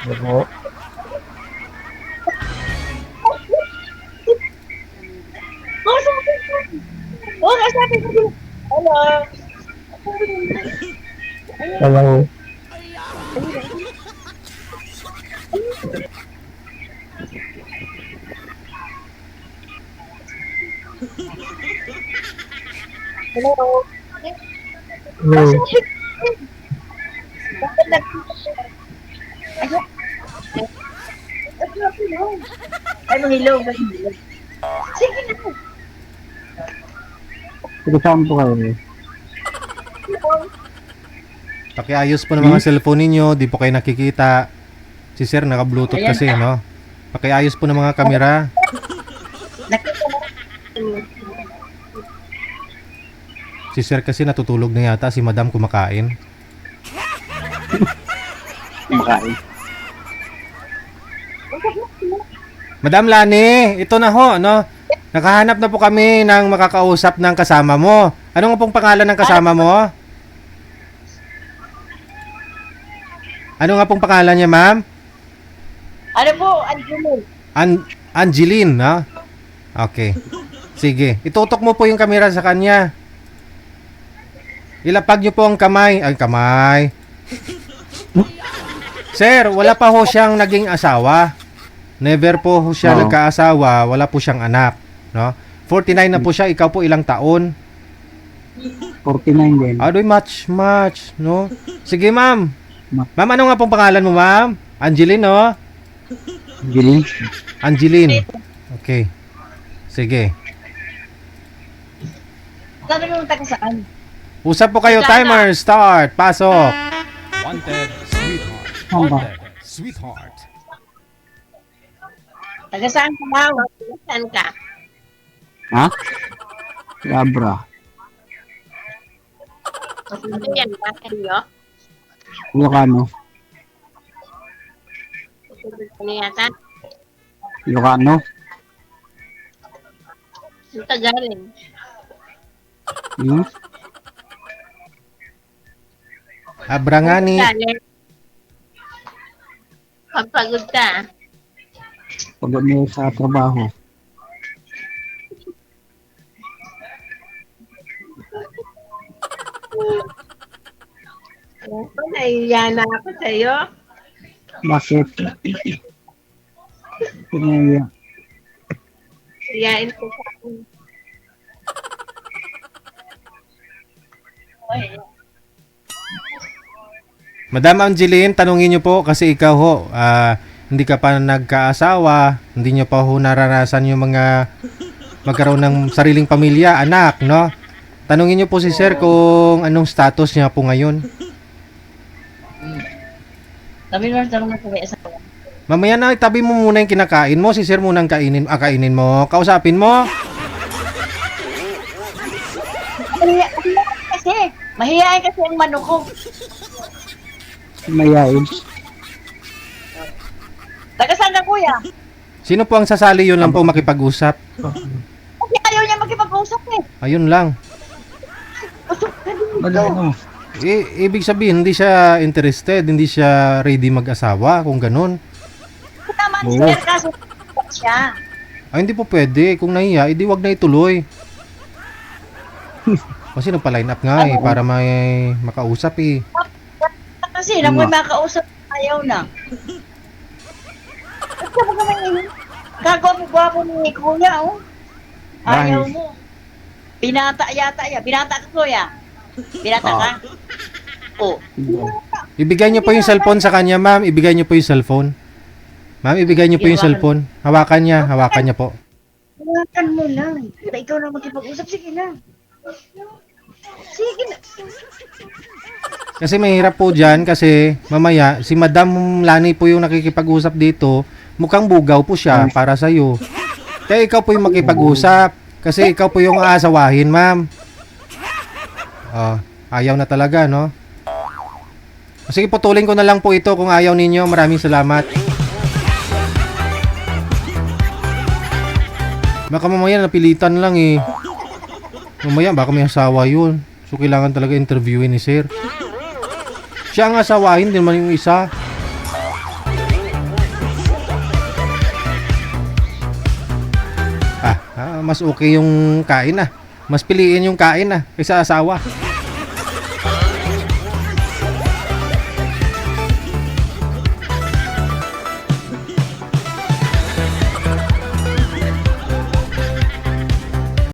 Opo. Oh, sabi ko. Oh, sabi ko. Hello. Hello. Hello. Oh, Hello. sabi ko. Bakit ay, mahilo. Sige na. Sige, saan po kayo? Pakiayos po ng mga cellphone ninyo, di po kayo nakikita. Si sir naka-bluetooth Ayan kasi, na. no? Pakiayos po ng mga kamera. Nakita na. Si sir kasi natutulog na yata, si madam kumakain. Kumakain. Madam Lani, ito na ho, no? Nakahanap na po kami ng makakausap ng kasama mo. Ano nga pong pangalan ng kasama mo? Ano nga pong pangalan niya, ma'am? Ano po, Angelin? Angeline, no? Okay. Sige, itutok mo po yung camera sa kanya. Ilapag niyo po ang kamay. Ay, kamay. Sir, wala pa ho siyang naging asawa. Never po ho siya Oo. nagkaasawa. Wala po siyang anak, no? 49 na po siya. Ikaw po ilang taon? 49 din. Adoy, much, no? Sige, ma'am. Ma- Ma'am, ano nga pong pangalan mo, ma'am? Angeline, no? Giling. Angeline. Okay. Sige. Sabi mo taga saan? Usap po kayo. Timer, start. Pasok. Wanted, sweetheart. Saan ba? Wanted, sweetheart. Taga saan ka, ma'am? Taga saan ka? Ha? Labra. Ano yan, bakit nyo? Ilocano. Ano yata? Ilocano. Yung Tagalog. Hmm? Abrangani. Tagalog. Pagpagod ka. Pagod mo sa trabaho. Ako, naiiya na ako sa'yo. Bakit? Pinaya. Iyain ko sa akin. Madam Angeline, tanungin niyo po kasi ikaw ho, hindi ka pa nagkaasawa, hindi niyo pa ho naranasan yung mga magkaroon ng sariling pamilya, anak, no? Tanungin niyo po si sir kung anong status niya po ngayon. Sabi mo, tanong mo kung may asawa. Mamaya na, itabi mo muna yung kinakain mo, si sir munang kainin mo. Kausapin mo. Mahihayin kasi ang manok ko. Mayain. Taga saan ka, kuya? Sino po ang sasali yun lang po makipag-usap? Kasi ayaw niya makipag-usap eh. Ayun lang. Usap ka din Ano? Ibig sabihin, hindi siya interested, hindi siya ready mag-asawa, kung ganun. naman Oo. sir, kaso siya. Ay, hindi po pwede. Kung nahiya, edi wag na ituloy. Kasi nagpa-line up nga eh, para may makausap eh. Kasi na may makausap, ayaw na. Basta mo kami gwapo ni kuya, oh. Ayaw Nice. mo. Binata yata ya. Binata ka, kuya. Binata ka? Oh. Ibigay niyo po yung cellphone sa kanya, ma'am. Ibigay niyo po yung cellphone. Ma'am, ibigay niyo po yung cellphone. Hawakan niya po. Hawakan mo lang. Ikaw na magkipag-usap, sige na. Sige na. Kasi mahirap po dyan kasi mamaya si Madam Lani po yung nakikipag-usap dito. Mukhang bugaw po siya para sa'yo. Kaya ikaw po yung makipag-usap. Kasi ikaw po yung aasawahin, ma'am. Oh, ayaw na talaga, no? Sige, putulin ko na lang po ito kung ayaw ninyo. Maraming salamat. Baka mamaya napilitan lang eh. Mamaya baka may asawa yun. So kailangan talaga interviewin ni sir. Siya ang asawahin, din man yung isa. Mas okay yung kain na. Mas piliin yung kain na kaysa asawa.